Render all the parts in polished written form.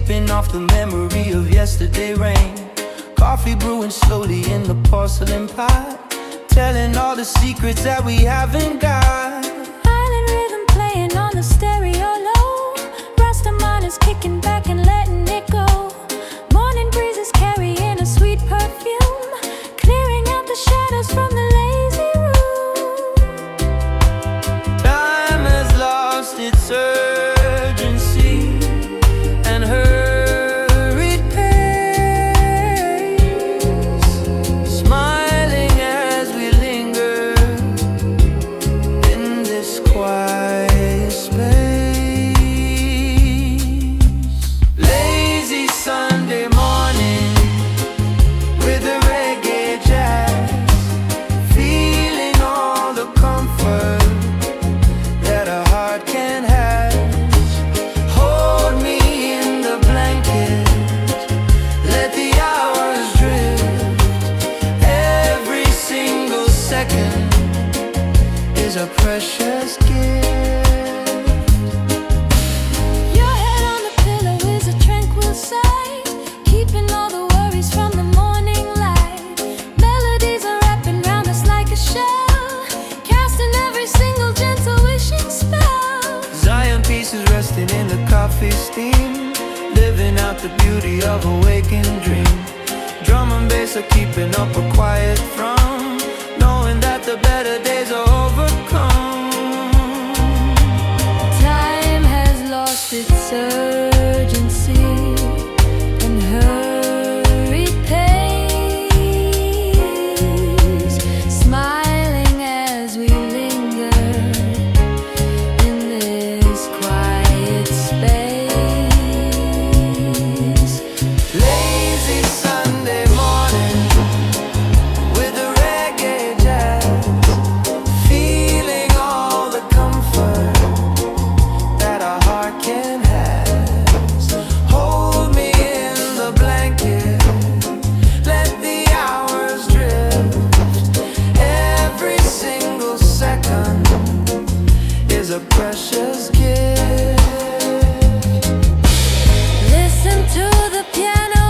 sleeping off the memory of yesterday rain. Coffee brewing slowly in the porcelain pot, telling all the secrets that we haven't got. Island rhythm playing on the stereo low. Rastaman is kicking back and letting it go. Morning breezes carrying a sweet perfume, clearing out the shadows from the lazy room. Time has lost its urgency and hurried pace, smiling as we linger in this quiet space. Lazy Sunday morning with the reggae jazz, feeling all the comfort that a heart can have. Hold me in the blanket, let the hours drift. Every single second is a precious gift. Your head on the pillow is a tranquil sight, keeping all the worries from the morning light. Melodies are wrapping round us like a shell, casting every single gentle wishing spell. Zion pieces resting in the coffee steam, living out the beauty of a waking dream. Drum and bass are keeping up a quiet thrum, knowing that the better days are overcome. Time has lost its urgency and hurried pace, smiling as we linger in this quiet space. Lazy Sunday morning with the reggae jazz, feeling all the comfort that our heart can have. Hold me in the blanket, let the hours drift. Every single second is a precious gift. Listen to the piano,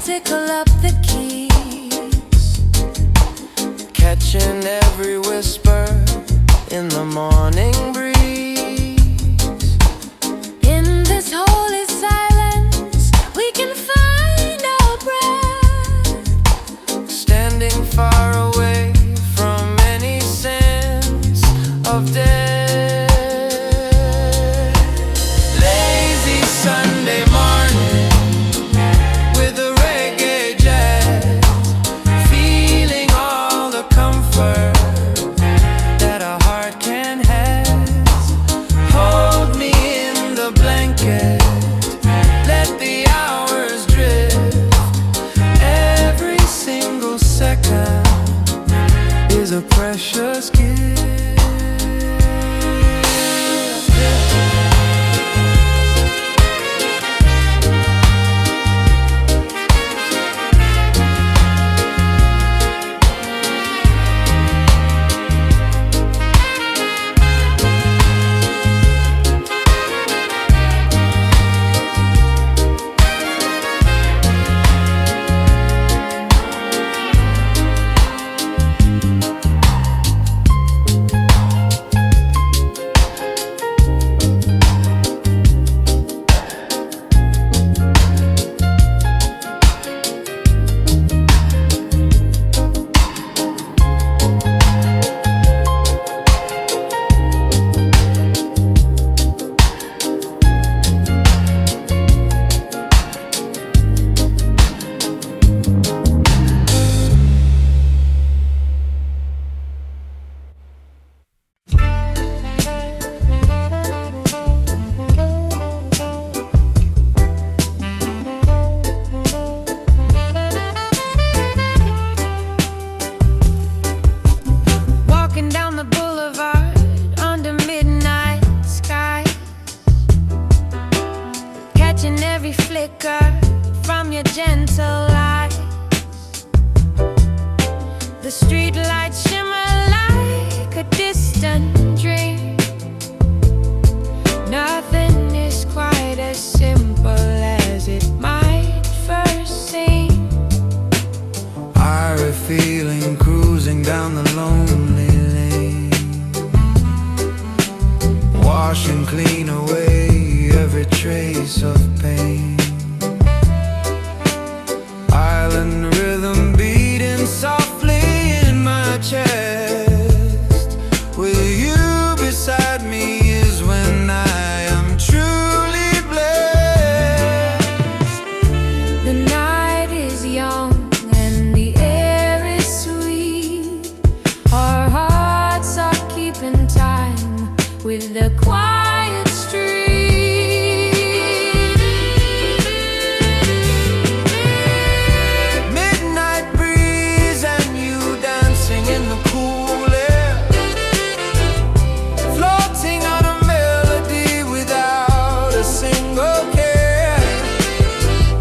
tickle up the keys, Catching every whisper in the morning breeze. in this holy silence we can find our breath. Standing far away from any sense of death. Lazy Sunday morning with the reggae jazz, feeling all the comfort that a heart can have. Hold me in the blanket, let the hours drift. Every single second is a precious gift. Nothing is quite as simple as trace of pain. Island rhythm beating softly in my chest. With you beside me is when I am truly blessed. The night is young and the air is sweet. Our hearts are keeping time with the quiet street. Midnight breeze and you dancing in the cool air, floating on a melody without a single care.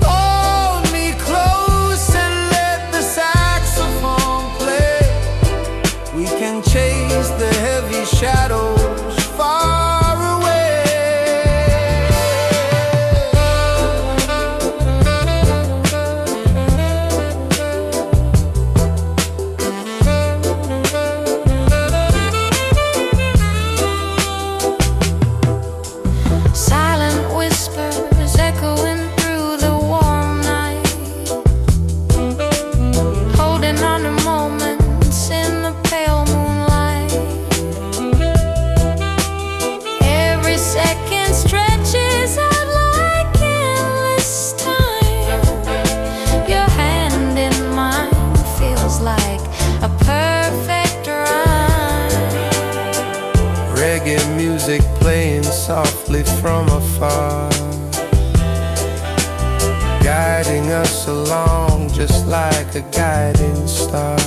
Hold me close and let the saxophone play. We can chase the heavy shadows far away. Silent whispers echoing through the warm night, holding on to moments in the pale moonlight. Every second stretches out like endless time. Your hand in mine feels like a perfect rhyme. Reggae music playing softly from afar, guiding us along just like a guiding star.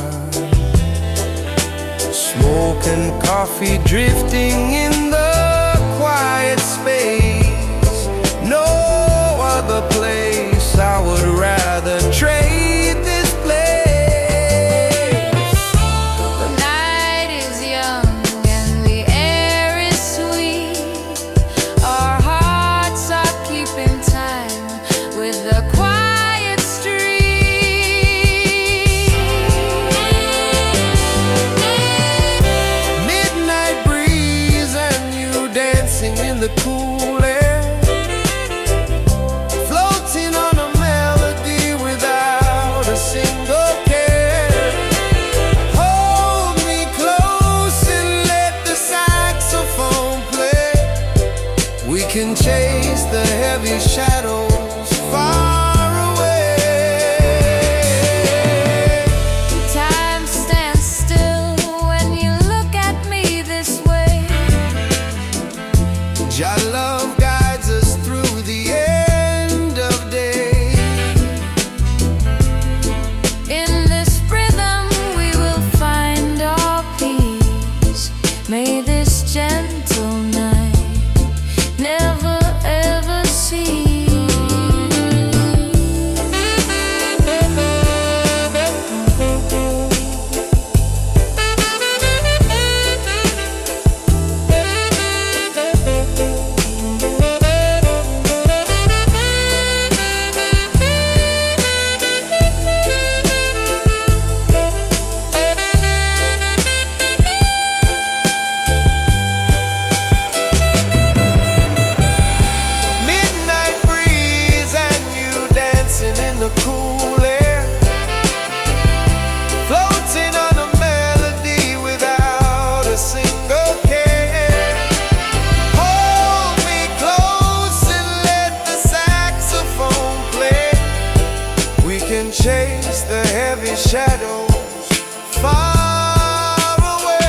Smoke and coffee drifting in the quiet space. No other place I would rather trade this place. The night is young and the air is sweet. Our hearts are keeping time with the quiet street. Midnight breeze and you dancing in the cool air, floating on a melody without a single care. Hold me close and let the saxophone play. We can chase the heavy shadows far away. Time stands still when you look at me this way. Your love guides us through the end of day. In this rhythm we will find our peace. May this gentle night never ever cease. Midnight breeze and you dancing in the cool air, floating on a melody without a single care. Hold me close and let the saxophone play. We can chase the heavy shadows far away.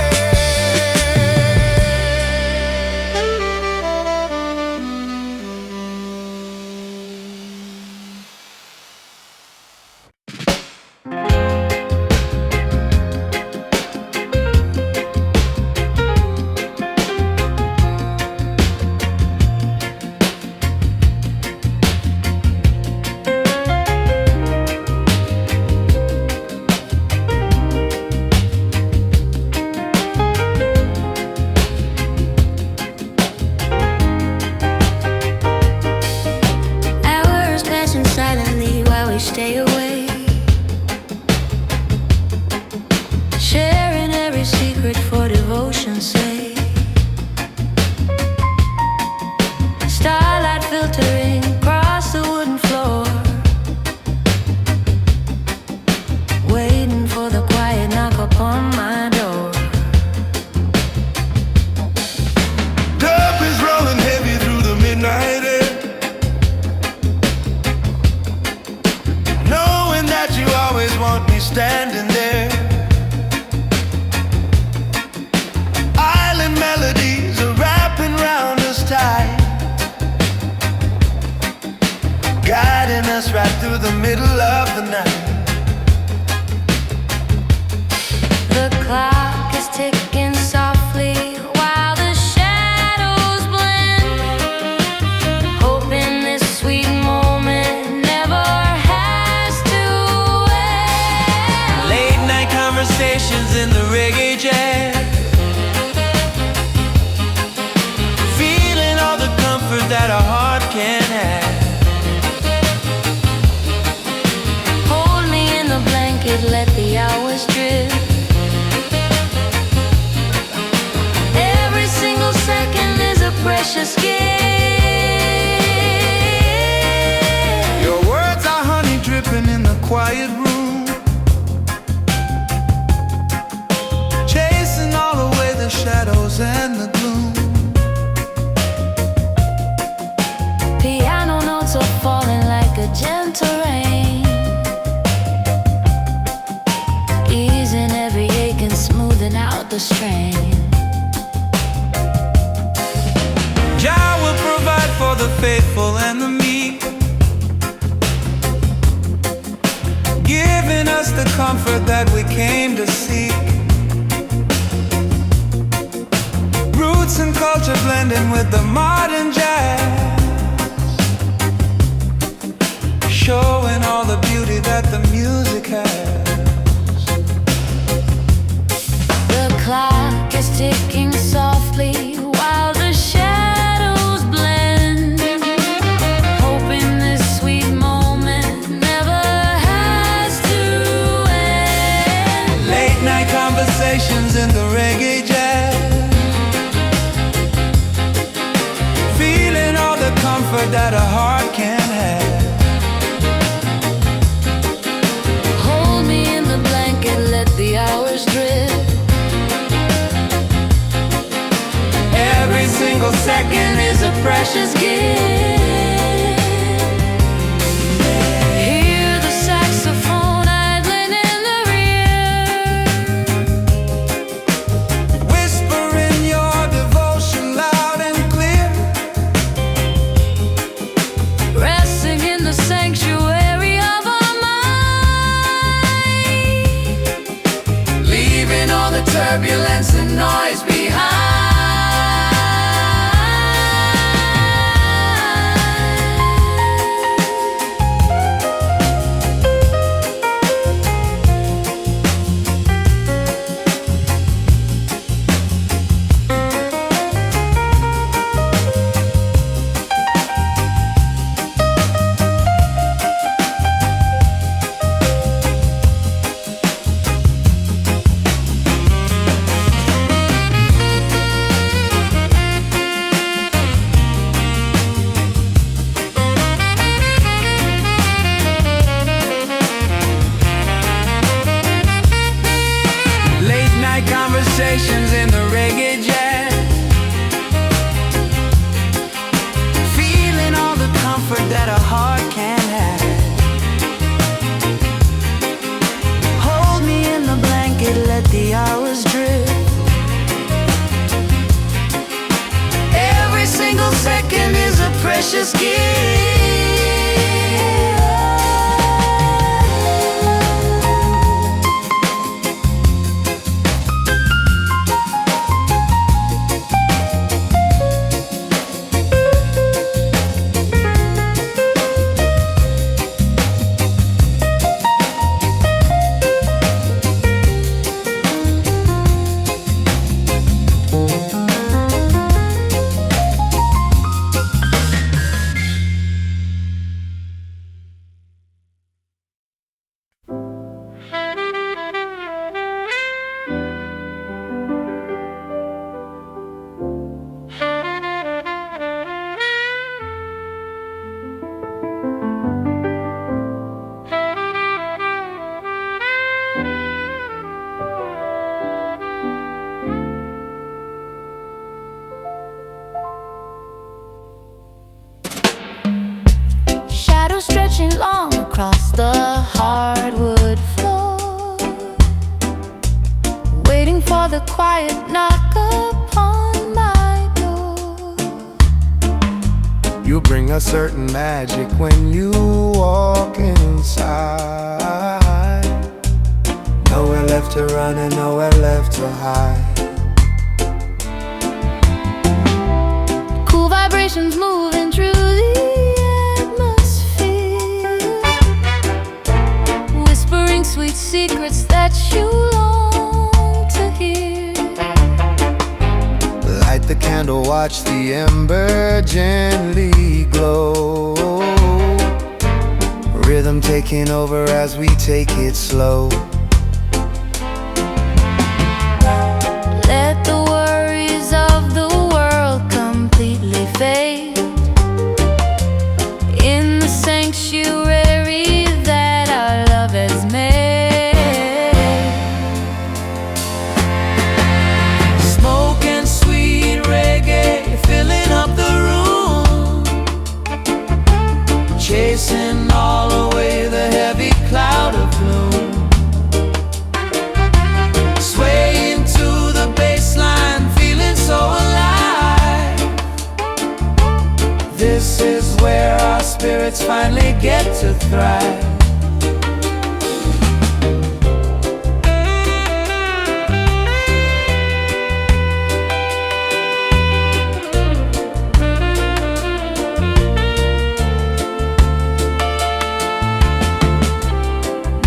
standing there. Island melodies are wrapping round us tight, guiding us right through the middle of the night. The clock is ticking softly while the shadows blend, hoping this sweet moment never has to end. Late night conversations in the reggae jazz, feeling all the comfort that a heart can have. Hold me in the blanket, let the hours drift. Every single second is a precious gift. Your words are honey dripping in the quiet room, chasing all away the shadows and the gloom. Piano notes are falling like a gentle rain, easing every ache and smoothing out the strain. Jah will provide for the faithful and the meek, giving us the comfort that we came to seek. Roots and culture blending with the modern jazz, showing all the beauty that the music has. The clock is ticking softly while the shadows blend, hoping this sweet moment never has to end. Late night conversations in the reggae jazz, feeling all the comfort that a heart can have. Hold me in the blanket, let the hours drift. Every single second is a precious gift. Hear the saxophone idling in the rear, Whispering your devotion loud and clear, resting in the sanctuary of our mind, leaving all the turbulence and noise behind. Conversations in the reggae jazz, feeling all the comfort that a heart can have. Hold me in the blanket, let the hours drift. Every single second is a precious gift. stretching long across the hardwood floor. the quiet knock upon my door. You bring a certain magic when you walk inside. Nowhere left to run and nowhere left to hide. Cool vibrations moving through the atmosphere, whispering sweet secrets that you long to hear. Light the candle, watch the ember gently glow. Rhythm taking over as we take it slow. Let the worries of the world completely fade in the sanctuary that our love has made. Smoke and sweet reggae filling up the room, chasing all away the heavy cloud of gloom. Swaying to the bassline, feeling so alive. This is where our spirits finally get to thrive.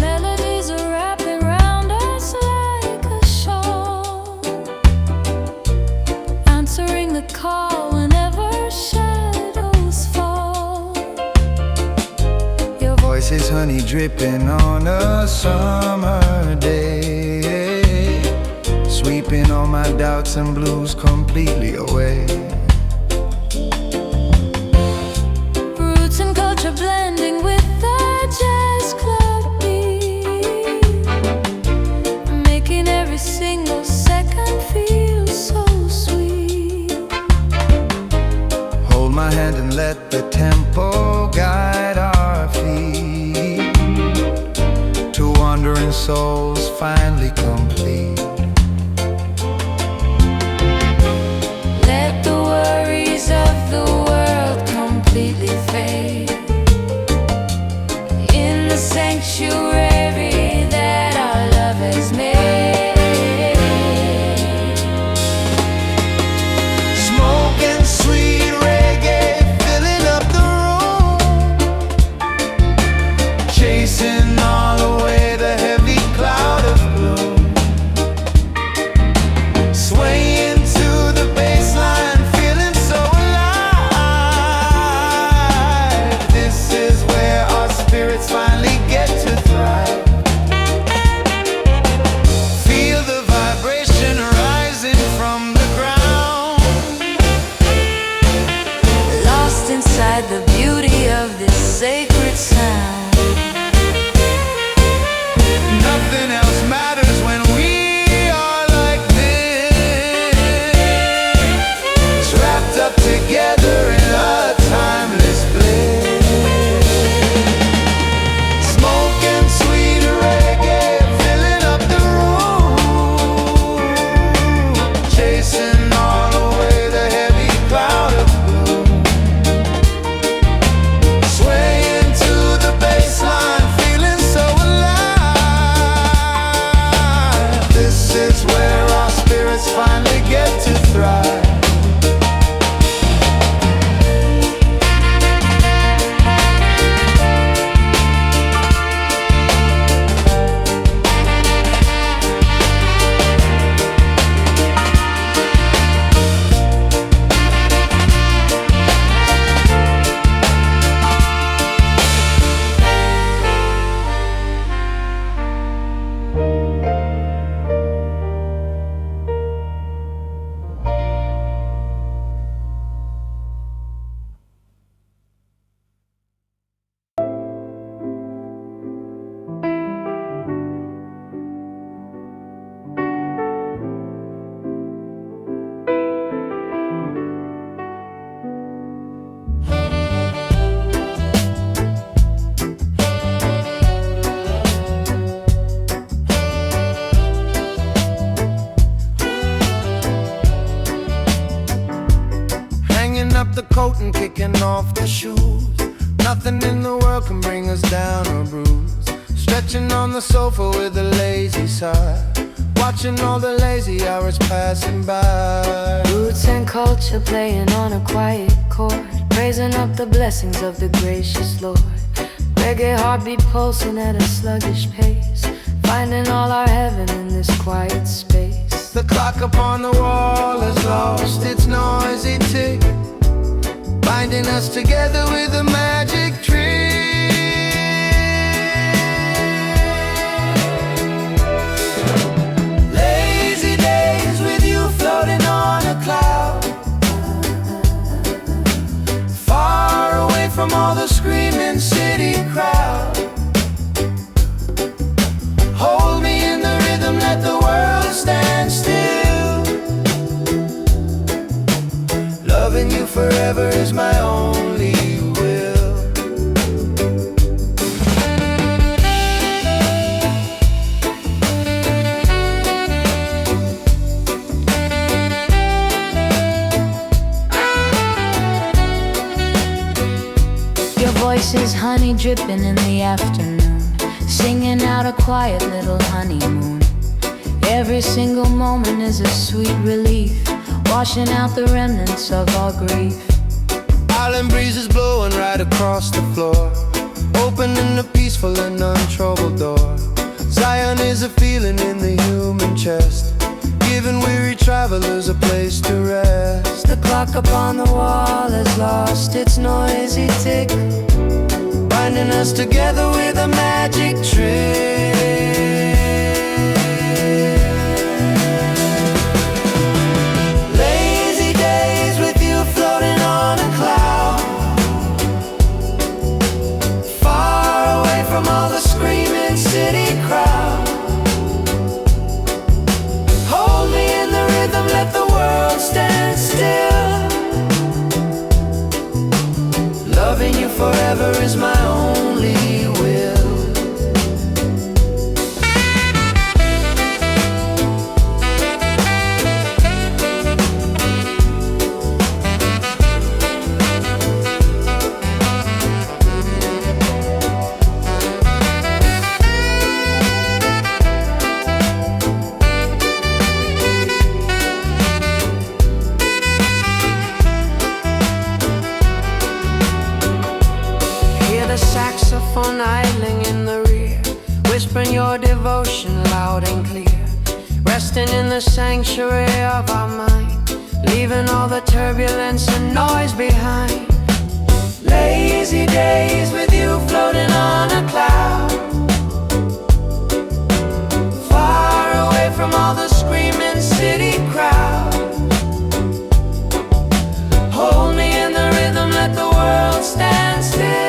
Melodies are wrapping round us like a shawl, answering the call whenever shadows fall. Your Voice is honey dripping on a summer day, sweeping all my doubts and blues completely away. roots and culture blending with the jazz club beat, making every single second feel so sweet. Hold my hand and let the tempo guide our feet to wandering souls finally complete. Let the worries of the world completely fade in the sanctuary that our love has made. Smoke and sweet reggae filling up the room, chasing all away the heavy cloud of gloom. Swaying to the bassline, feeling so alive. This is where our spirits finally get to thrive. Feel the vibration rising from the ground. Lost inside the beauty of this sacred sound. Nothing else matters when we are like this, wrapped up together in a timeless bliss. Smoke and sweet reggae filling up the room, chasing all away the heavy cloud of gloom. Swaying to the Nothing in the world can bring us down or bruise. Stretching on the sofa with a lazy sigh, watching all the lazy hours passing by. Roots and culture playing on a quiet chord, praising up the blessings of the gracious Lord. Reggae heartbeat pulsing at a sluggish pace, finding all our heaven in this quiet space. The clock upon the wall has lost its noisy tick, binding us together with a magic trick. Lazy days with you floating on a cloud, far away from all the screaming city crowd. Hold me in the rhythm, let the world stand still. Loving you forever is my only will. Your voice is honey dripping in the afternoon, singing out a quiet little honeymoon. Every single moment is a sweet relief, washing out the remnants of our grief. Island breezes blowing right across the floor, opening a peaceful and untroubled door. Zion is a feeling in the human chest, giving weary travelers a place to rest. The clock upon the wall has lost its noisy tick, binding us together with a magic trick. Lazy days with you floating on a cloud, far away from all the screaming city crowd. Hold me in the rhythm, let the world stand still. Loving you forever is my only will. Saxophone idling in the rear, whispering your devotion loud and clear. Resting in the sanctuary of our mind, leaving all the turbulence and noise behind. Lazy days with you floating on a cloud, far away from all the screaming city crowd. Hold me in the rhythm, let the world stand still.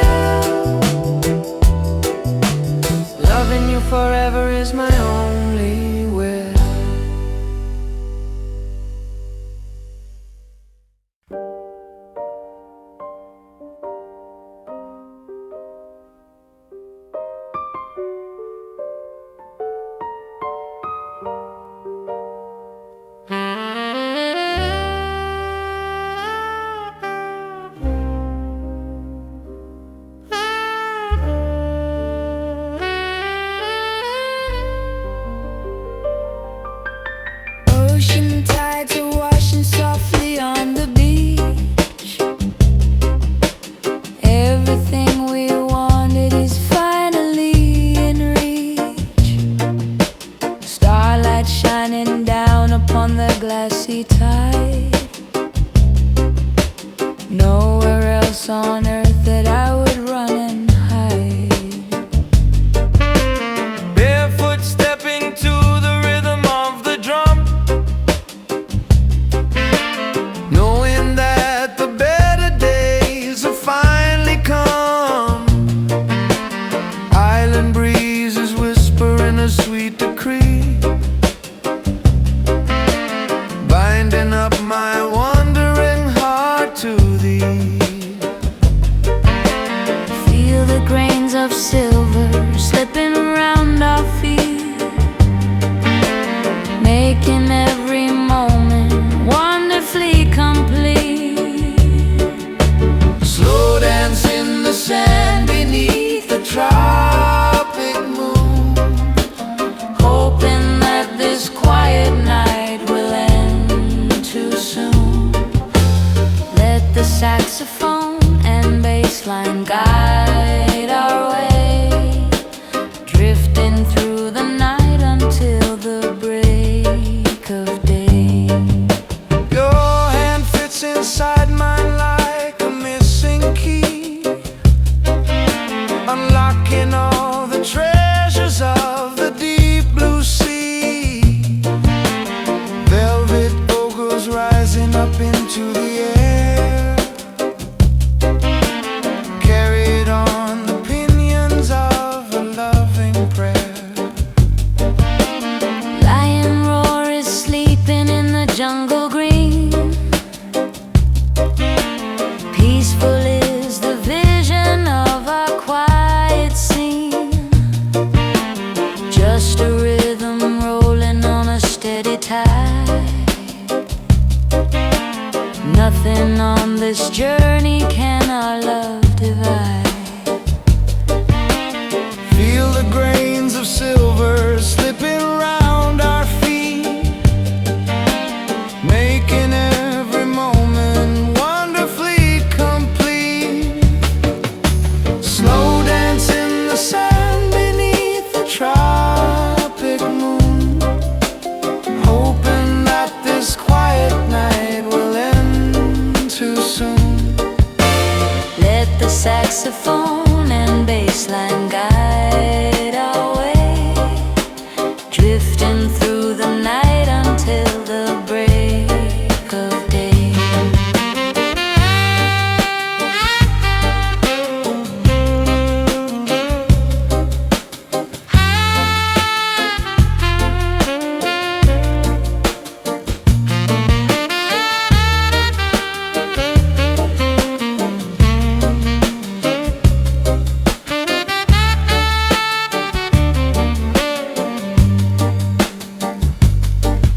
Loving you forever is my only will. ocean tides are washing softly on the beach. Everything we wanted is finally in reach. Starlight shining down upon the glassy tide. Nowhere else on earth that I would run and hide. Barefoot stepping to the rhythm of the drum, knowing that the better days have finally come. Island breezes whispering a sweet decree, binding up my wandering heart to thee. Feel the grains of silver slipping around our feet, making every moment wonderfully complete. Slow dance in the sand, guide our way, drifting through the night until the break of day. Your hand fits inside mine like a missing key, unlocking all the treasures of the deep blue sea. Velvet vocals rising up into the air, carried on the pinions of a loving prayer. Lion roar is sleeping in the jungle green. Peaceful is the vision of our quiet scene. Just a rhythm rolling on a steady tide. Nothing on this journey can our love divide. Feel the grains of silver slipping round our feet, making every moment wonderfully complete. Slow dance in the sand beneath the tropic moon, hoping that this quiet night will end too soon. Let the saxophone and bass line guide our way, drifting through the night until the break of day.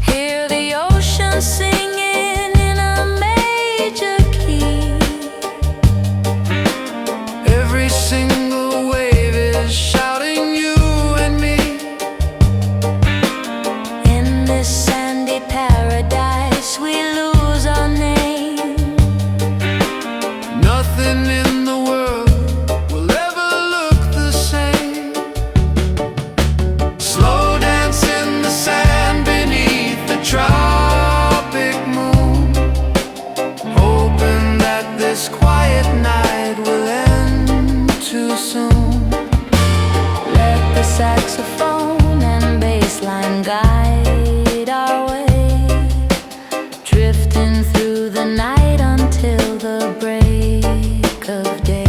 Hear the ocean singing in a major key. Every single wave is shouting you and me. In this sandy paradise we lose our name. Nothing in the world will ever look the same. Slow dance in the sand beneath the tropic moon, hoping that this quiet night will end too soon. Let the saxophone and bass line guide our way, drifting through the night until the break of day.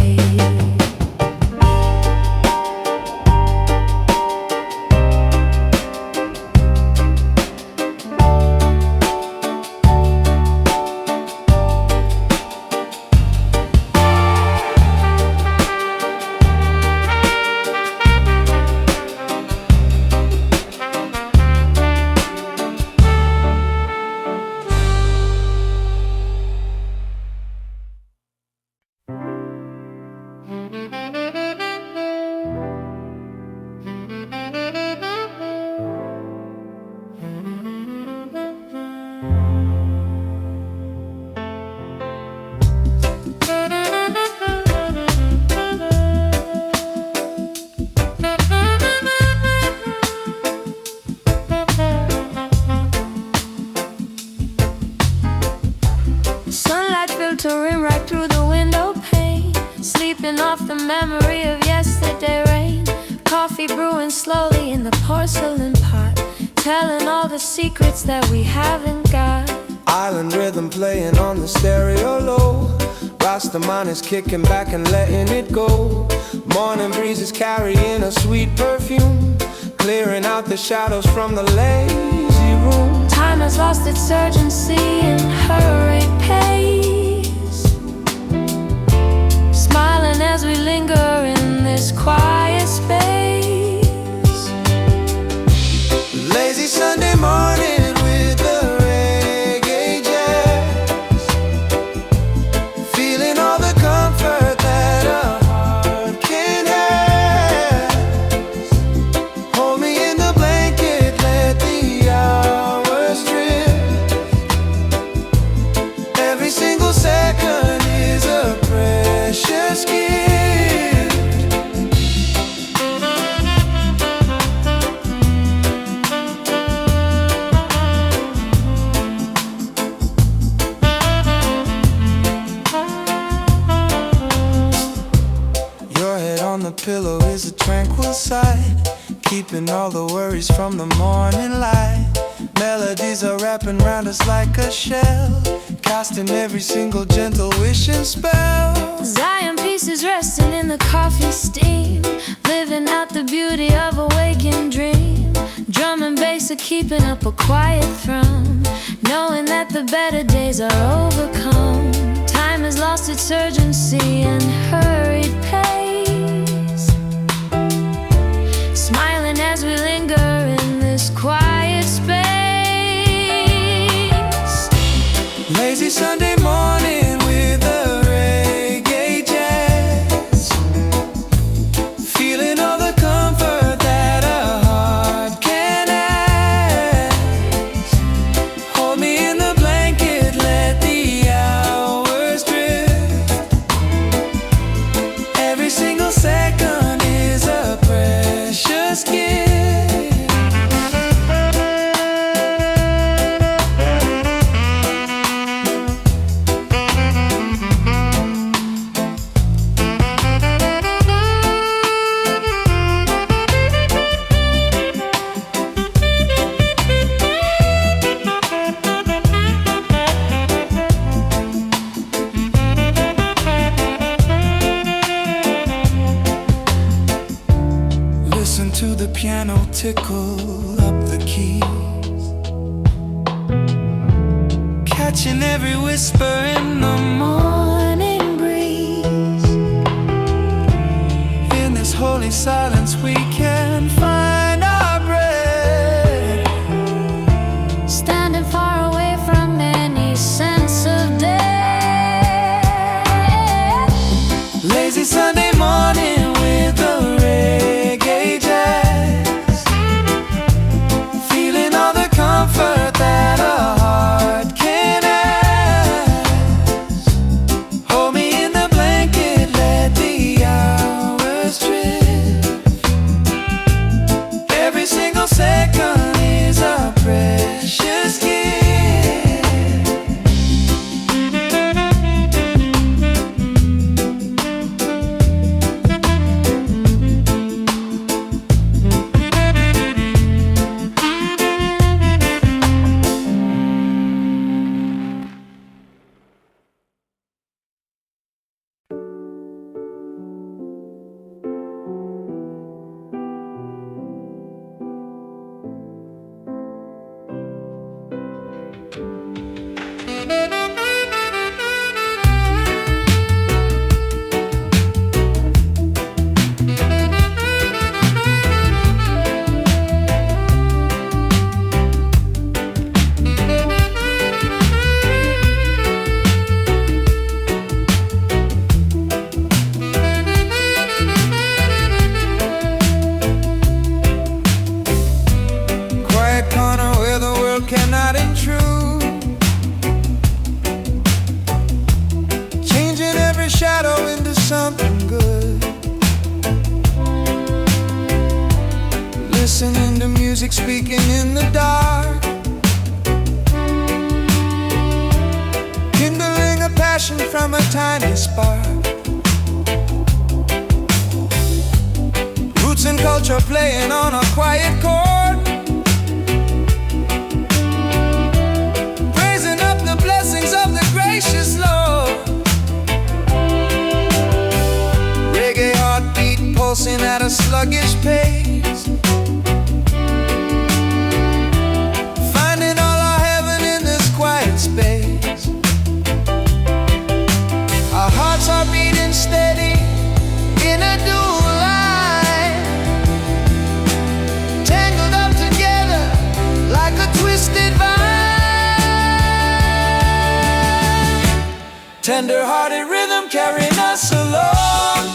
Sunlight filtering right through the window pane, sleeping off the memory of yesterday rain. Coffee brewing slowly in the porcelain pot, telling all the secrets that we haven't got. Island rhythm playing on the stereo low, Rastaman is kicking back and letting it go. Morning breezes carrying a sweet perfume, clearing out the shadows from the lazy room. Time has lost its urgency and hurried pace, smiling as we linger in this quiet space. Lazy Sunday morning with the reggae jazz, feeling all the comfort that a heart can have. Hold me in the blanket, let the hours drift. Every single second is a precious gift. Your head on the pillow is a tranquil sight, keeping all the worries from the morning light. Melodies are wrapping round us like a shell, casting every single gentle wishing spell. Zion pieces resting in the coffee steam, living out the beauty of a waking dream. Drum and bass are keeping up a quiet thrum, knowing that the better days are overcome. Time has lost its urgency and hurried pace, smiling as we linger in this quiet space. Lazy Sunday morning with a reggae jazz, feeling all the comfort that a heart can ask. Hold me in the blanket, let the hours drift. Every single second is a precious gift. Listen to the piano tickle up the keys, catching every whisper in the morning breeze. In this holy silence we can find our breath, Standing far away from any sense of death. Lazy Sunday morning with a reggae jazz, feeling all the comfort that a heart can ask. Hold me in the blanket, let the hours drift. Every single second is a precious gift. Quiet corner where the world cannot intrude, changing every shadow into something good. Listening to music speaking in the dark, kindling a passion from a tiny spark. Roots and culture playing on a quiet chord, praising up the blessings of the gracious Lord. Reggae heartbeat pulsing at a sluggish pace, finding all our heaven in this quiet space. Our hearts are beating steady in a dual line, tangled up together like a twisted vine. Tender-hearted rhythm carrying us along,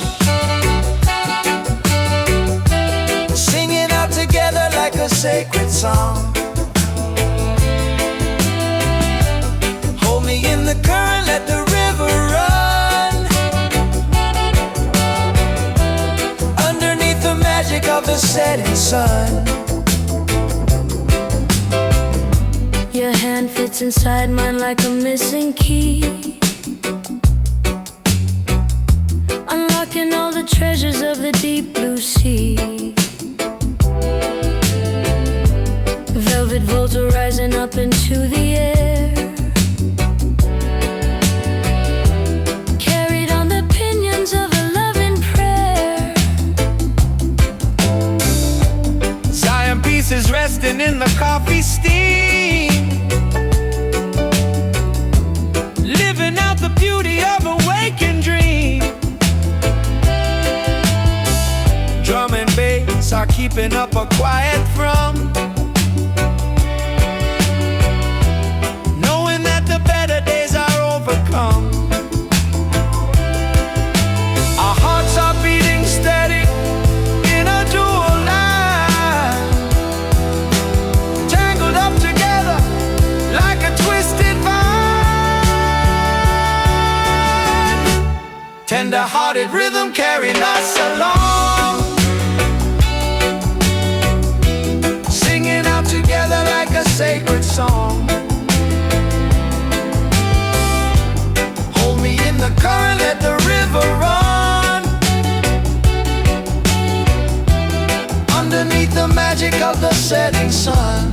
singing out together like a sacred song. Hold me in the current, let the river run, underneath the magic of the setting sun. Your hand fits inside mine like a missing key, unlocking collecting all the treasures of the deep blue sea. Velvet volta rising up into the air, carried on the pinions of a loving prayer. Zion pieces resting in the coffee steam, living out the beauty of a waking dream. Drum and bass are keeping up a quiet thrum, knowing that the better days are overcome. Our hearts are beating steady in a dual line, tangled up together like a twisted vine. Tender-hearted rhythm carrying us along, singing out together like a sacred song. Hold me in the current, let the river run, underneath the magic of the setting sun.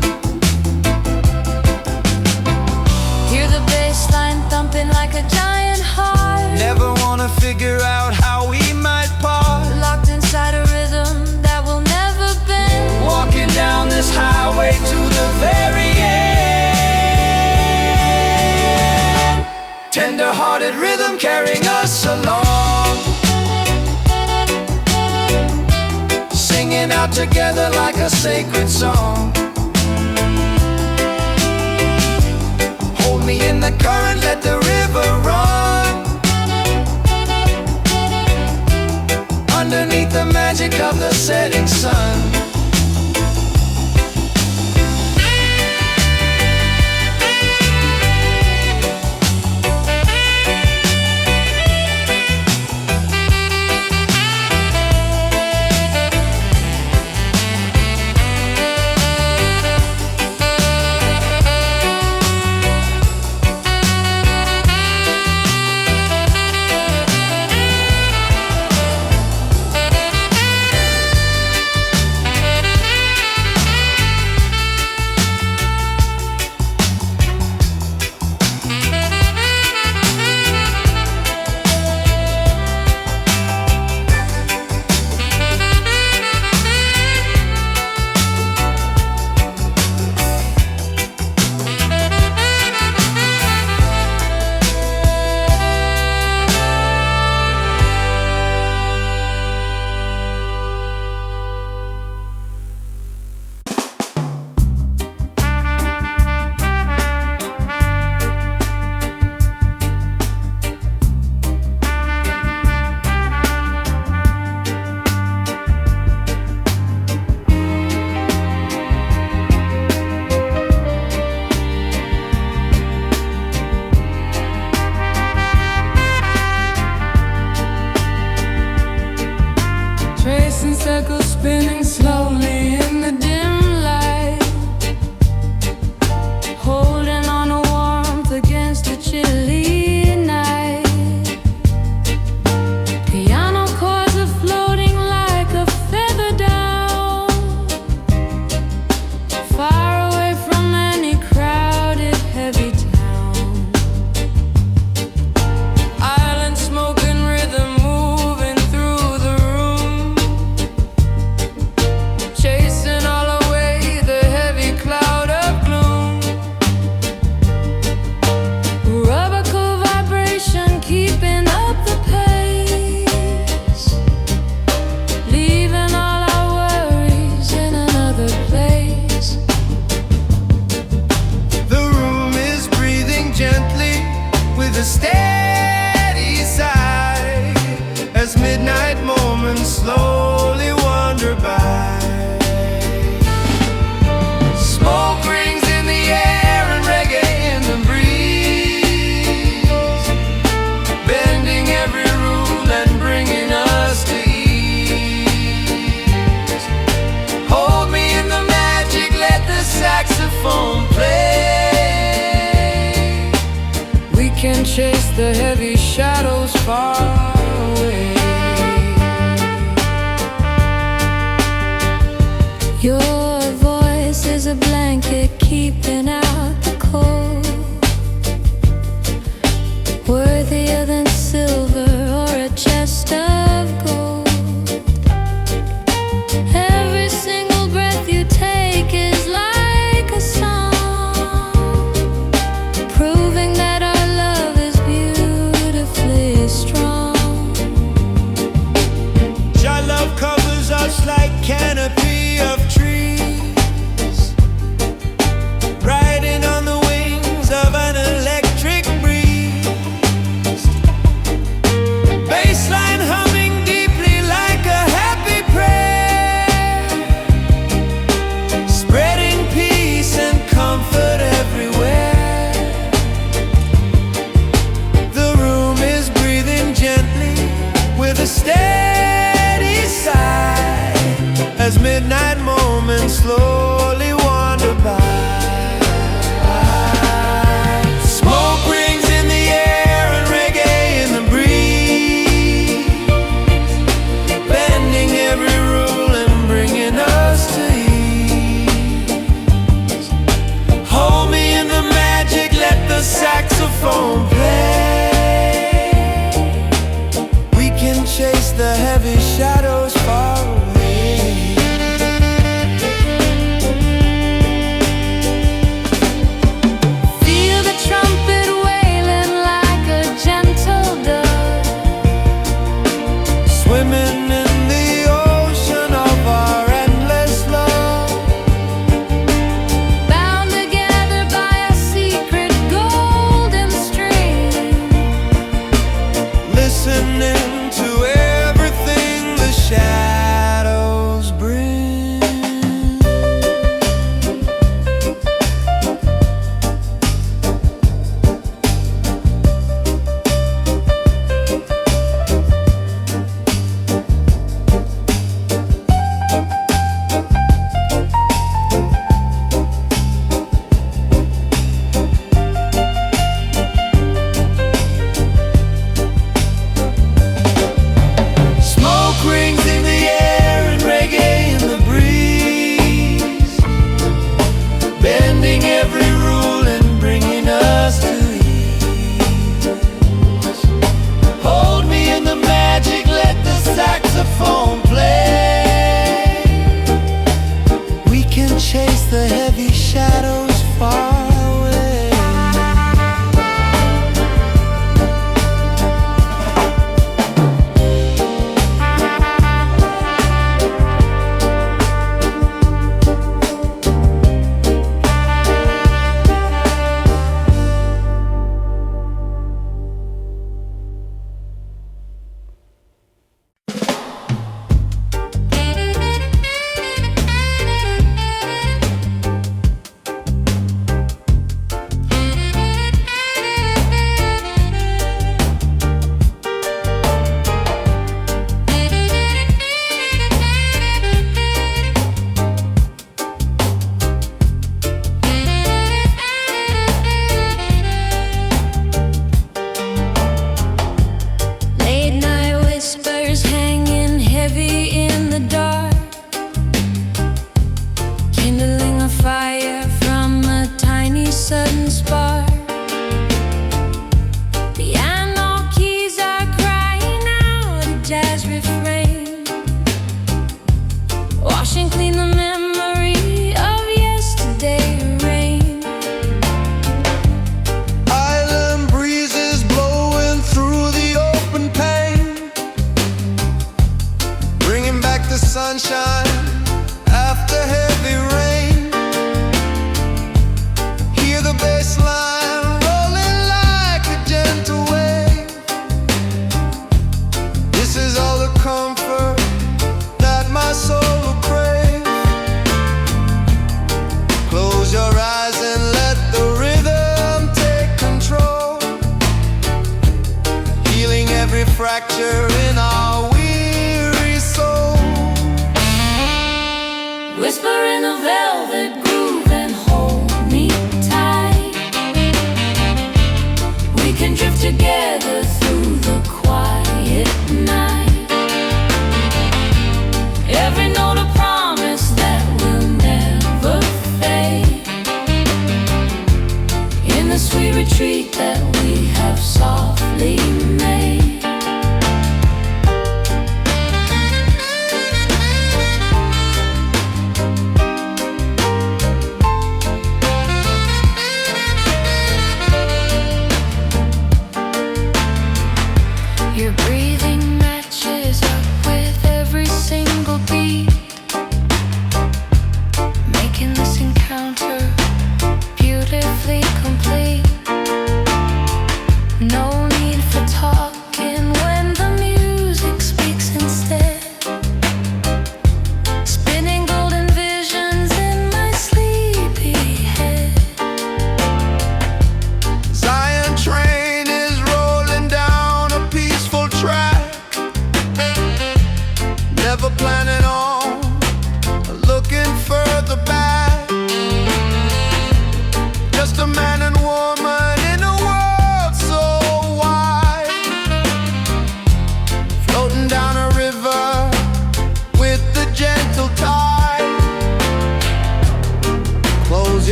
Hear the bass line thumping like a giant heart, Never wanna figure out how we might part, locked inside a rhythm that will never bend. walking down this highway to the very end. Tender-hearted rhythm carrying us along, singing out together like a sacred song. Hold me in the current, let the river run, underneath the magic of the setting sun. Tracing circles spinning slowly in the dim light, holding on to warmth against a chilly night. Piano chords are floating like a feather down, far away from any crowded, heavy town. Island smoke and rhythm moving through the room, like canopy of trees, riding on the wings of an electric breeze. Bassline humming deeply like a happy prayer, spreading peace and comfort everywhere. The room is breathing gently with a steady sigh as midnight moments slowly wander by. Smoke rings in the air and reggae in the breeze, bending every rule and bringing us to ease. Hold me in the magic, let the saxophone play. We can chase the heavy shadows far away. Feel the trumpet wailing like a gentle dove, Swimming in the ocean of our endless love, bound together by a secret golden string. listening to everything the shadows bring. Smoke rings in the air and reggae in the breeze, bending every rule and bringing us to ease. Hold me in the magic, let the saxophone play. We can chase the heavy shadows far away. Late night whispers hanging heavy in the dark, kindling a fire from a tiny sudden spark. Piano keys are crying out a jazz refrain, washing clean the memory of yesterday rain. Island breezes blowing through the open pane, bringing back the sunshine after heavy rain. Hear the bass line rolling like a gentle wave. This is all the comfort that my soul will crave. Close your eyes and let the rhythm take control, healing every fracture in our weary soul. Whisper in a velvet groove and hold me tight. We can drift together through the quiet night. Every note a promise that will never fade, in the sweet retreat that we have softly made.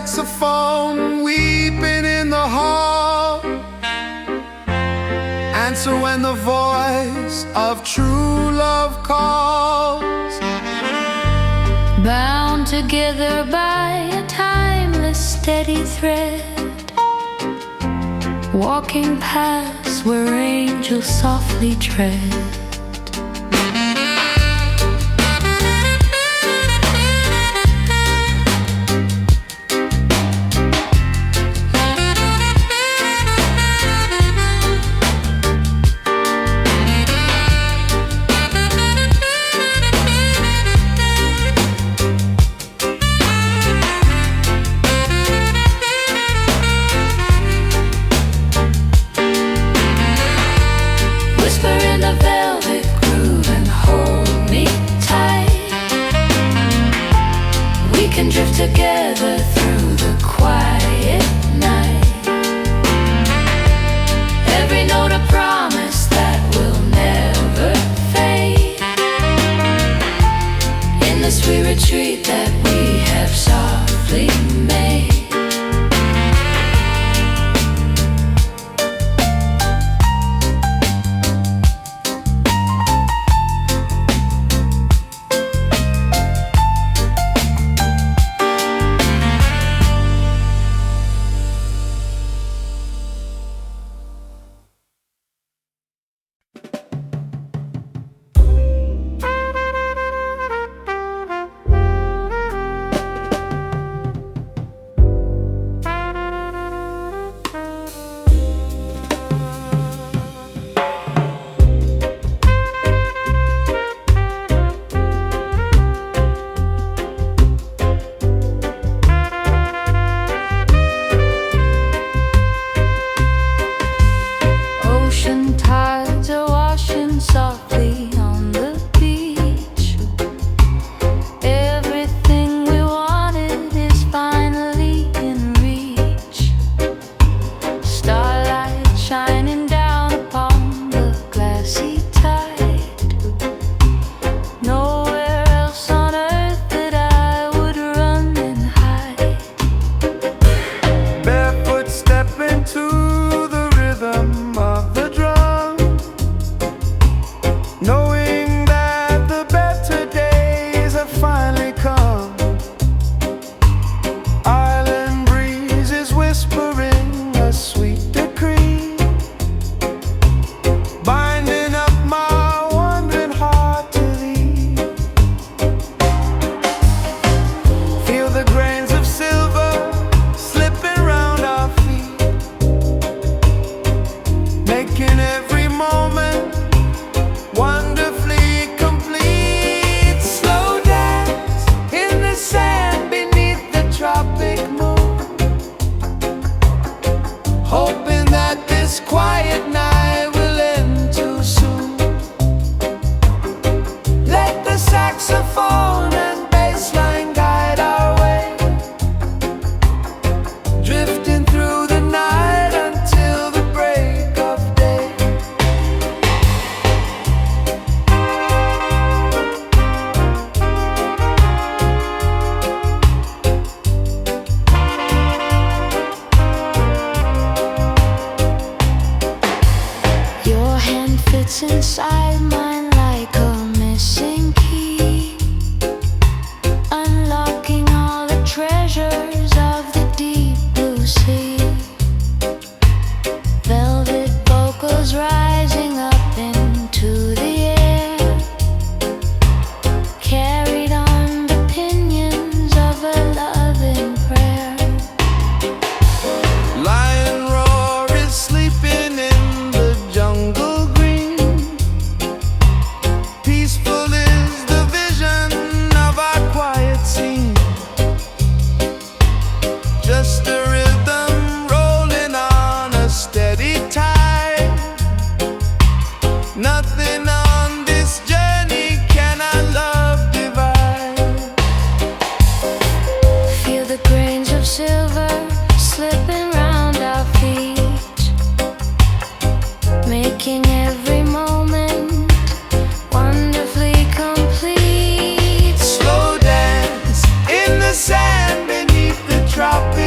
saxophone weeping in the hall. Answer when the voice of true love calls. Bound together by a timeless steady thread, walking paths where angels softly tread. Drift together through the quiet night. Every note a promise that will never fade. In the sweet retreat that we have softly made. Softly on the beach, everything we wanted is finally in reach. Starlight shining down upon the glassy tide. Nowhere else on earth that I would run and hide. Barefoot step into the rhythm of the drum, knowing that the better days have finally come. Island breezes whispering a sweet decree, binding up my wandering heart to thee. Feel the grains of silver slipping round our feet, making every moment wonderfully complete. Slow dance in the sand beneath the tropic moon, hoping that this quiet night will end too soon. Let the saxophone and bass line guide our way, drifting through the night until the break of day. Your hand fits inside mine like a missing key, unlocking all the treasures of the deep blue sea. Velvet vocals rising up into the air, carried on the pinions of a loving prayer. Lion roar is sleeping in the jungle green. Peaceful is the vision of our quiet scene. Just a rhythm rolling on a steady tide. Nothing on this journey can our love divide. Feel the grains of silver slipping round our feet, making every moment wonderfully complete. Slow dance in the sand beneath the tropic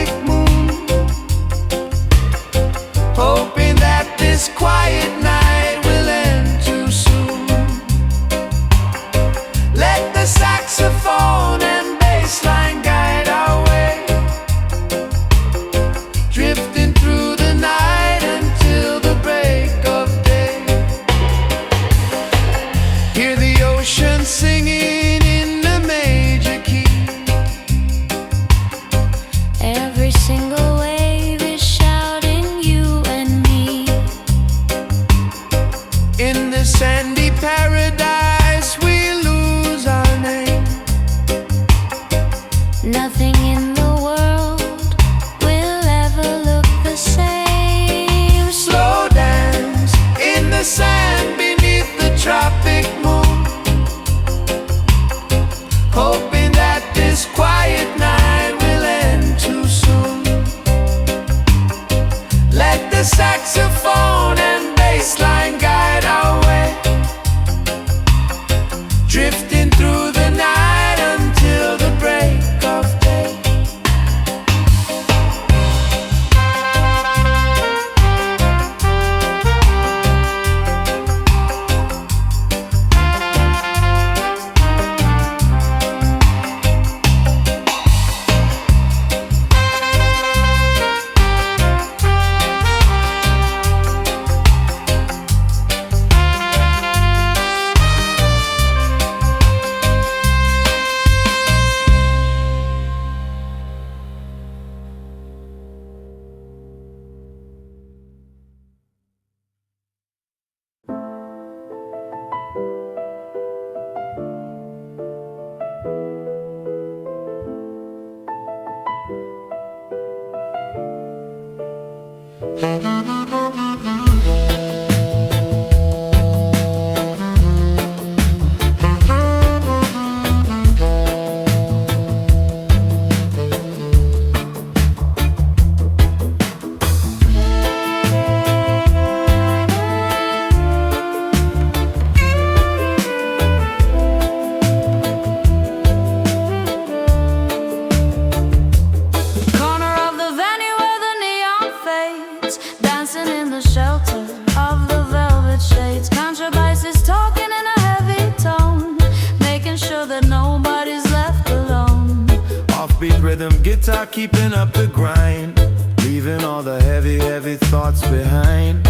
Rhythm guitar keeping up the grind, leaving all the heavy, heavy thoughts behind.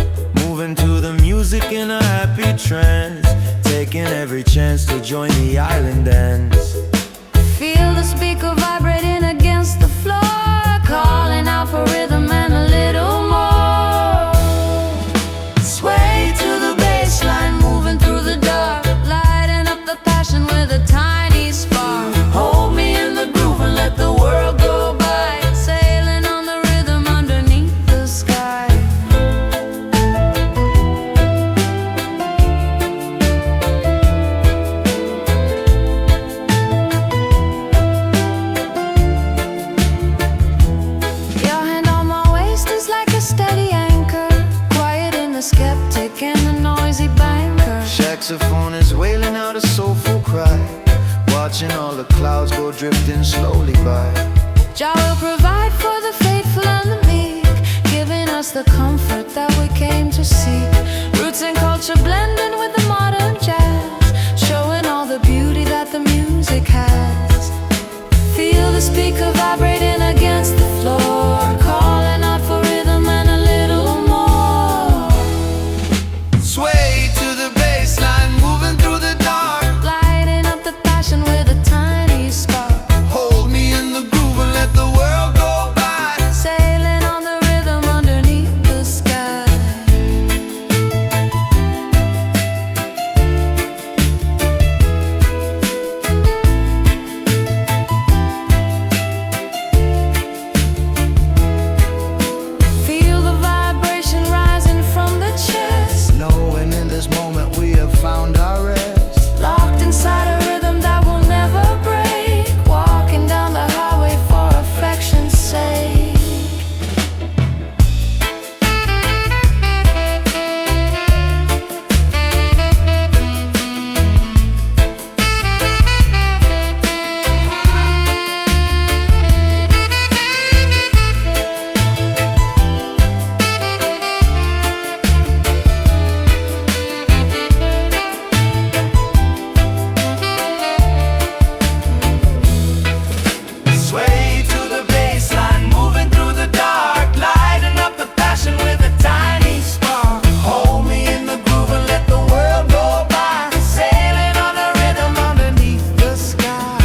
Moving to the music in a happy trance, taking every chance to join the island dance. Feel the speaker vibrating against the floor, calling out for rhythm and a little more. Sway to the bass line, moving through the dark, lighting up the passion with a tiny spark. Hold me in the groove and let the world go by, sailing on the rhythm underneath the sky. Your hand on my waist is like a steady anchor, quiet in the skeptic and the noisy banker. Saxophone is wailing out a soulful cry, watching all the clouds go drifting slowly by. Jah will provide for the faithful and the meek, giving us the comfort that we came to seek. Roots and culture blending with the modern jazz, showing all the beauty that the music has. Feel the speaker vibrating against the floor, calling out for rhythm and a little more. Sway to the bass line, moving through the dark, Lighting up the passion with a tiny spark. hold me in the groove and let the world go by. Sailing on the rhythm underneath the sky. Feel the vibration rising from the chest, Knowing in this moment we have found our rest. locked inside a rhythm that will never break, walking down the highway for affection's sake. Sway to the bass line, moving through the dark, lighting up the passion with a tiny spark. Hold me in the groove and let the world go by, sailing on a rhythm underneath the sky.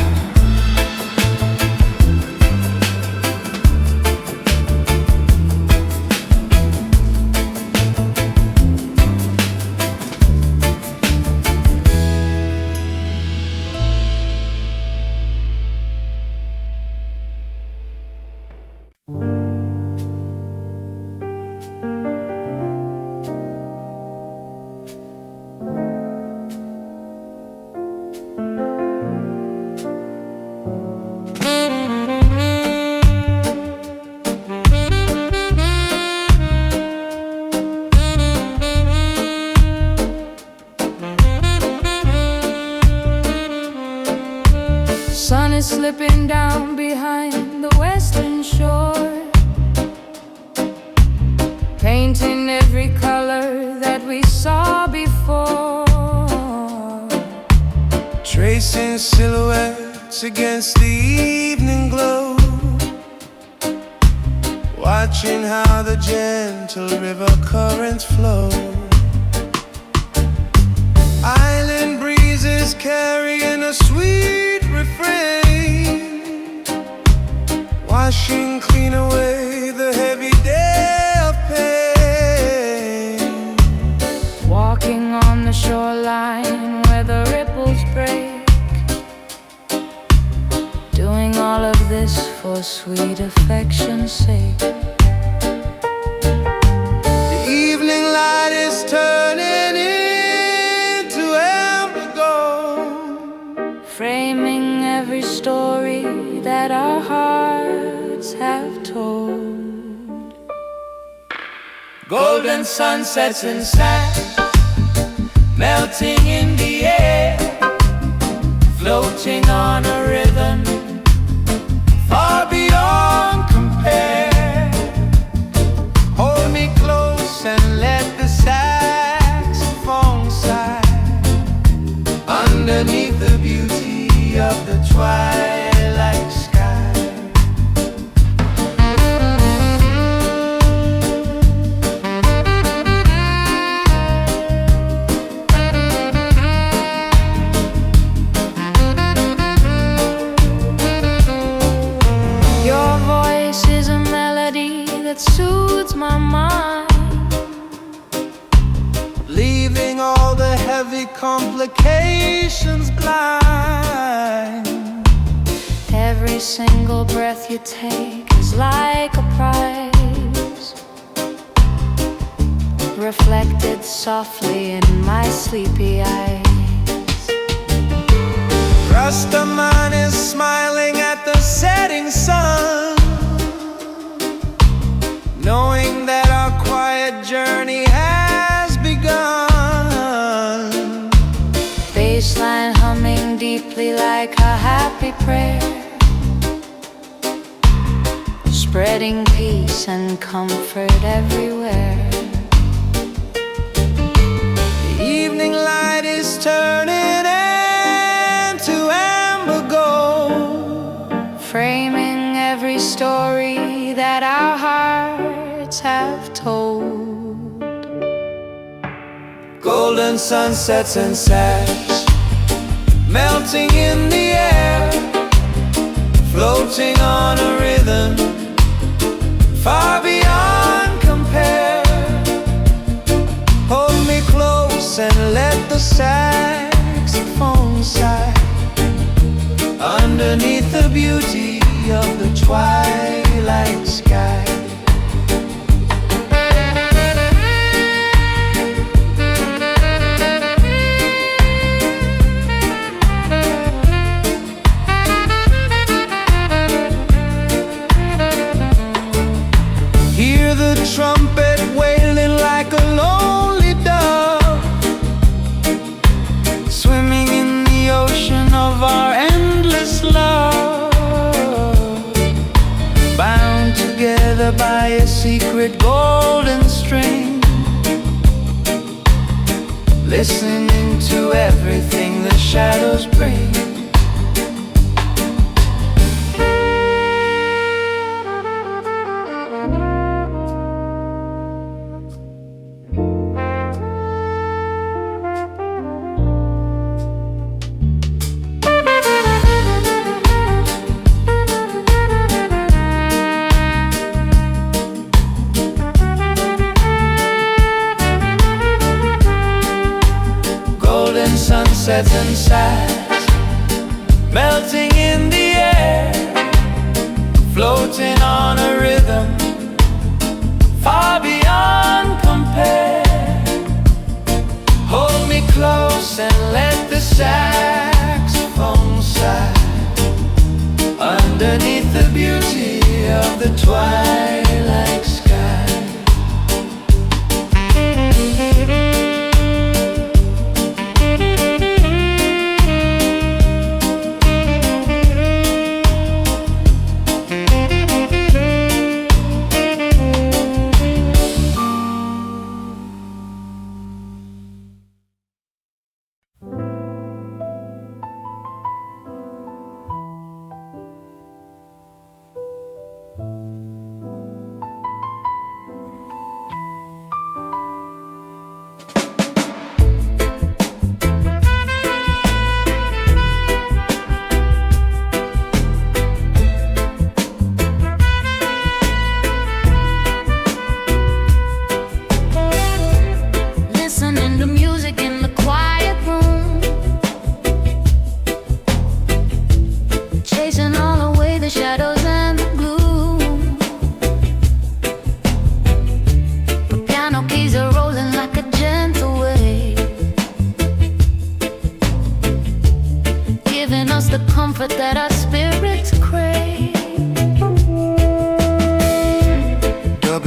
Sun is slipping down behind the western shore, painting every color that we saw before. Tracing silhouettes against the evening glow, watching how the gentle river currents flow. Island breezes carrying a sweet refrain, washing clean away the heavy day of pain. Walking on the shoreline where the ripples break, doing all of this for sweet affection's sake. Golden sunsets and sash melting in the air, floating on a rhythm far beyond compare. Hold me close and let the saxophone sigh underneath the beauty of the twilight sky. Soothes my mind, leaving all the heavy complications blind. Every single breath you take is like a prize, reflected softly in my sleepy eyes. Rastaman is smiling at the setting sun, knowing that our quiet journey has begun. Bassline humming deeply like a happy prayer, spreading peace and comfort everywhere. The evening light is turning into amber gold, framing every story that our hearts have told. Golden sunsets and sash melting in the air, floating on a rhythm far beyond compare. Hold me close and let the saxophone sigh underneath the beauty of the twilight sky. Hear the trumpet wailing like a lonely dove, swimming in the ocean of our endless love, bound together by a secret golden string, listening to everything the shadows bring. Sunsets and sighs melting in the air, floating on a rhythm far beyond compare. Hold me close and let the saxophone sigh underneath the beauty of the twilight sky.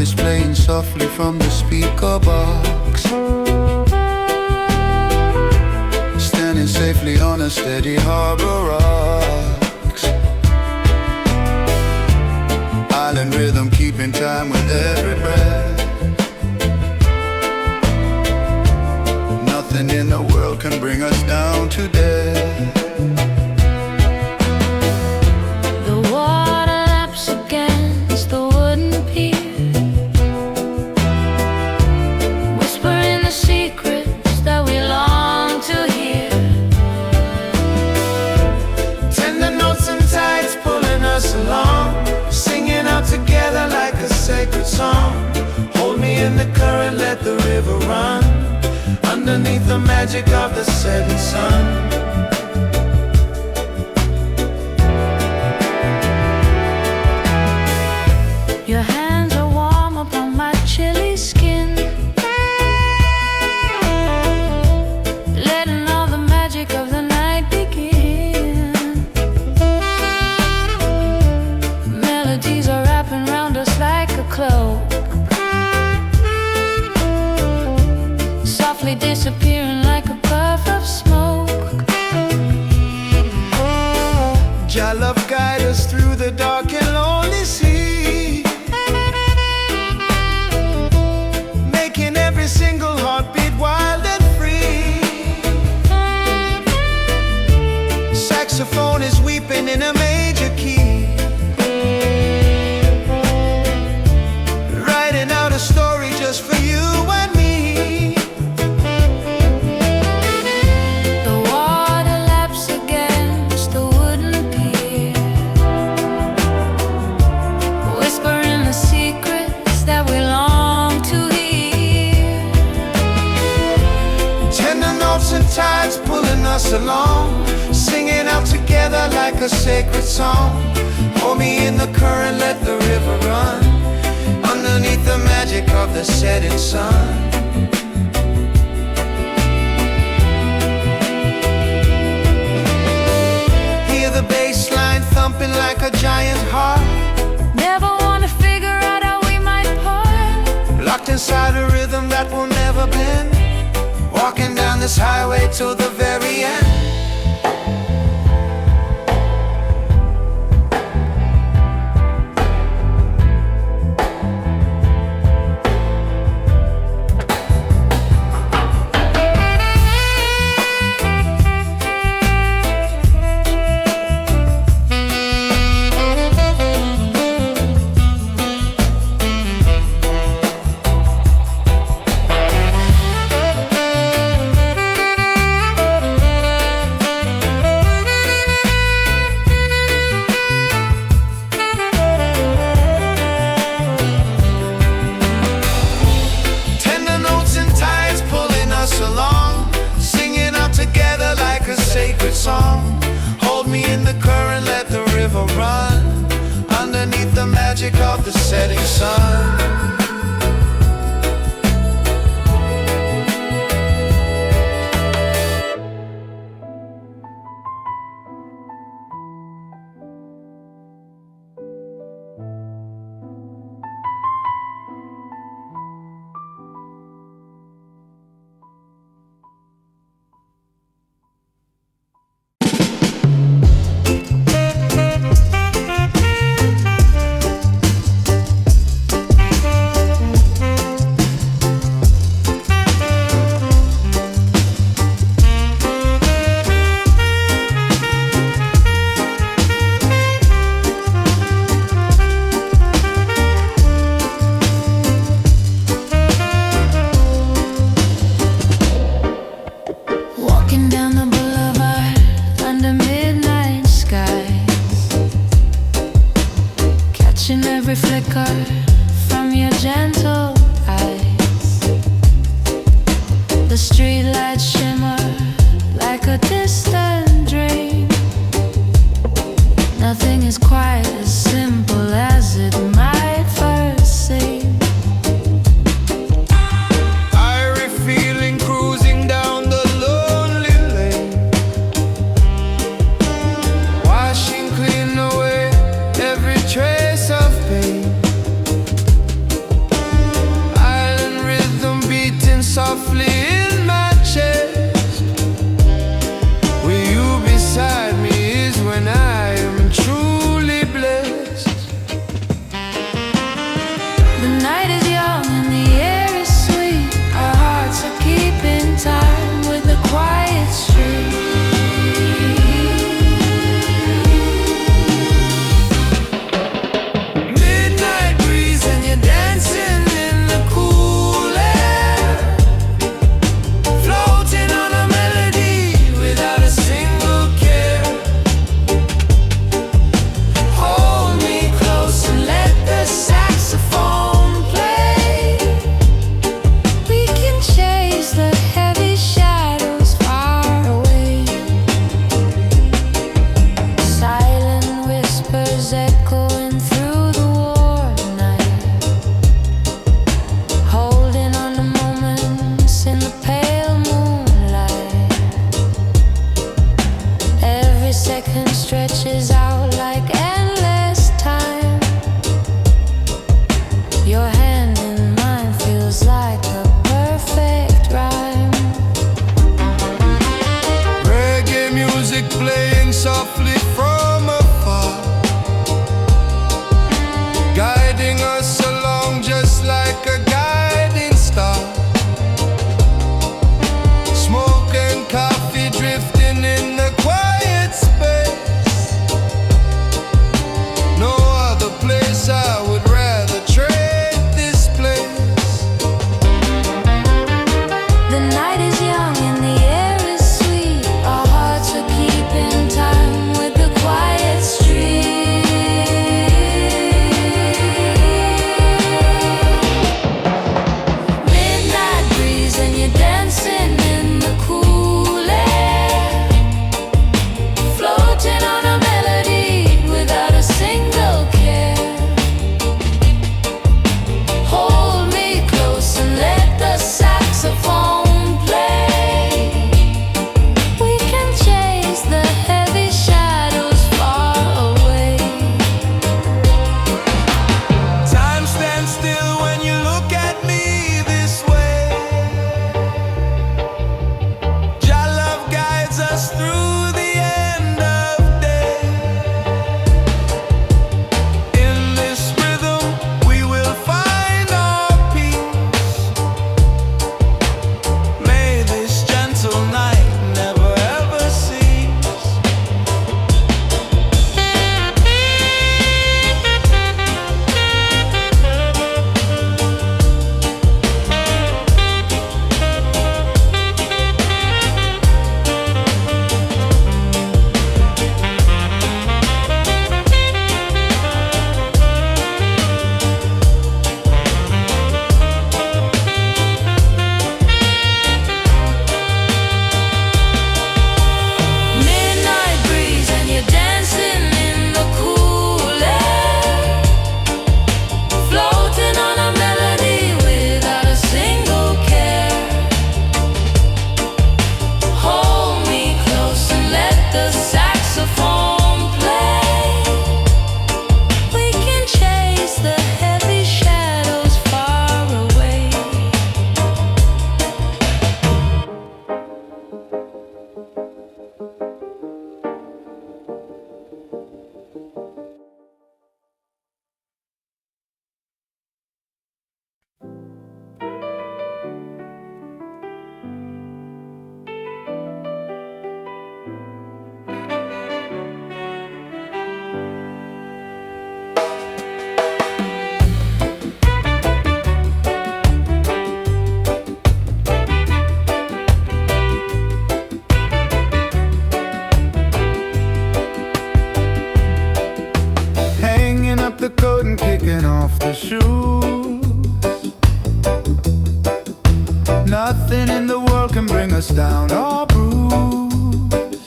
is playing softly from the speaker box. Standing safely on a steady harbor rocks. Island rhythm keeping time with every breath. Nothing in the world can bring us down to death. The water laps against the wooden pier, whispering the secrets that we long to hear. Tender notes and tides pulling us along, singing out together like a sacred song. Hold me in the current, let the river run, underneath the magic of the setting sun. Your hands are warm upon my chilly skin, letting all the magic of the night begin. Melodies are wrapping round us like a cloak, softly disappearing like a puff of smoke. Jah love guide us through the dark and lonely sea, making every single heartbeat wild and free. Saxophone is weeping in a major key, writing out a story just for you and me. The water laps against the wooden pier, whispering the secrets that we long to hear. Tender notes and tides pulling us along, singing out together like a sacred song. Hold me in the current, let the river run, underneath the magic of the setting sun. Hear the bass line thumping like a giant heart, Never wanna figure out how we might part, locked inside a rhythm that will never bend, walking down this highway till the very end. Tender notes and tides pulling us along, singing out together like a sacred song. Hold me in the current, let the river run, underneath the magic of the setting sun. walking down the boulevard under midnight skies, catching every flicker from your gentle eyes. The streetlights shimmer like a distant dream. Nothing is quite as simple as it might first seem. Irie feeling cruising down the lonely lane, washing clean away every trace of pain. bust down or bruised,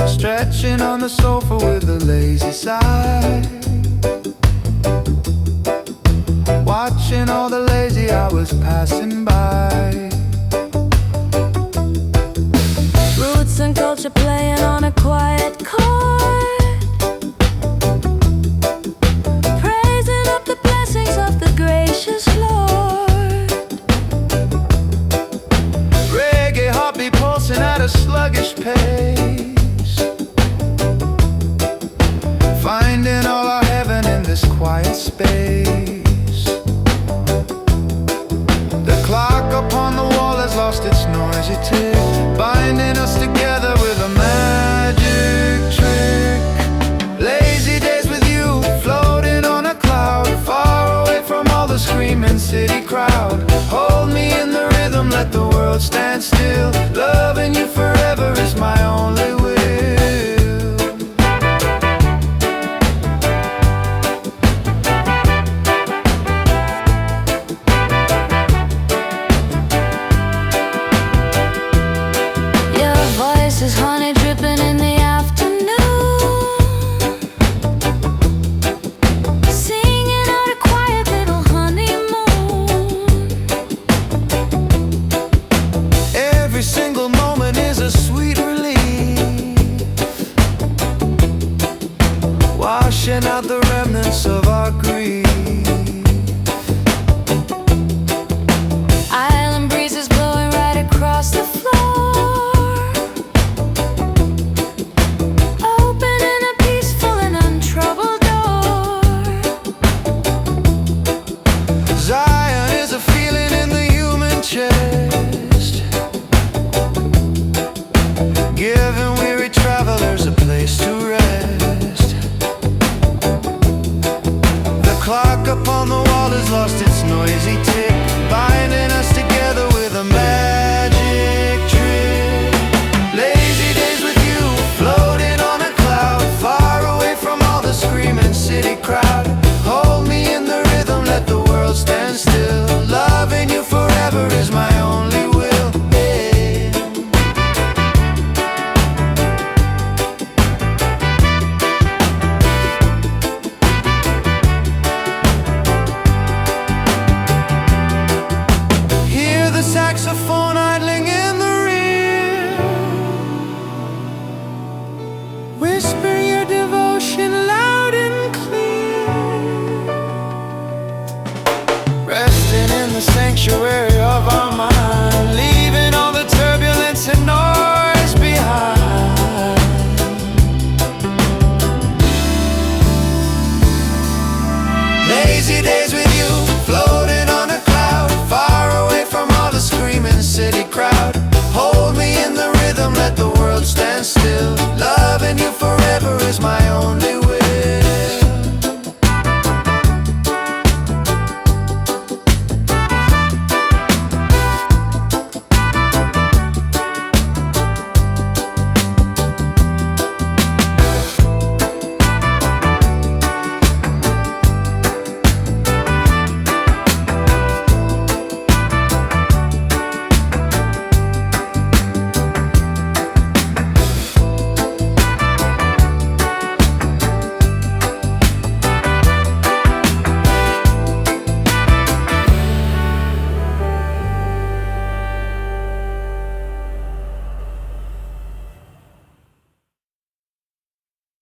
stretching on the sofa with a lazy sigh, watching all the lazy hours passing by. Roots and culture playing on a quiet chord, praising up the blessings of the gracious Lord. Reggae heartbeat pulsing at a sluggish pace, finding all our heaven in this quiet space. The clock upon the wall has lost its noisy tick, binding us together with a magic trick. Lazy days with you, floating on a cloud, far away from all the screaming city crowd. Hold me in the rhythm, let the world stand still. Loving you forever is my only will. Is honey dripping in the afternoon, singing out a quiet little honeymoon. Every single moment is a sweet relief, washing out the remnants of our grief. Island breezes blowing right across the floor, giving weary travelers a place to rest. The clock upon the wall has lost its noisy tick, binding us together with a magic trick. Lazy days with you, floating on a cloud, far away from all the screaming city crowd. Hold me in the rhythm, let the world stand still. Loving you forever is my only will. Saxophone idling in the rear, whisper your devotion loud and clear. Resting in the sanctuary of our mind, leaving all the turbulence and noise behind. Lazy days with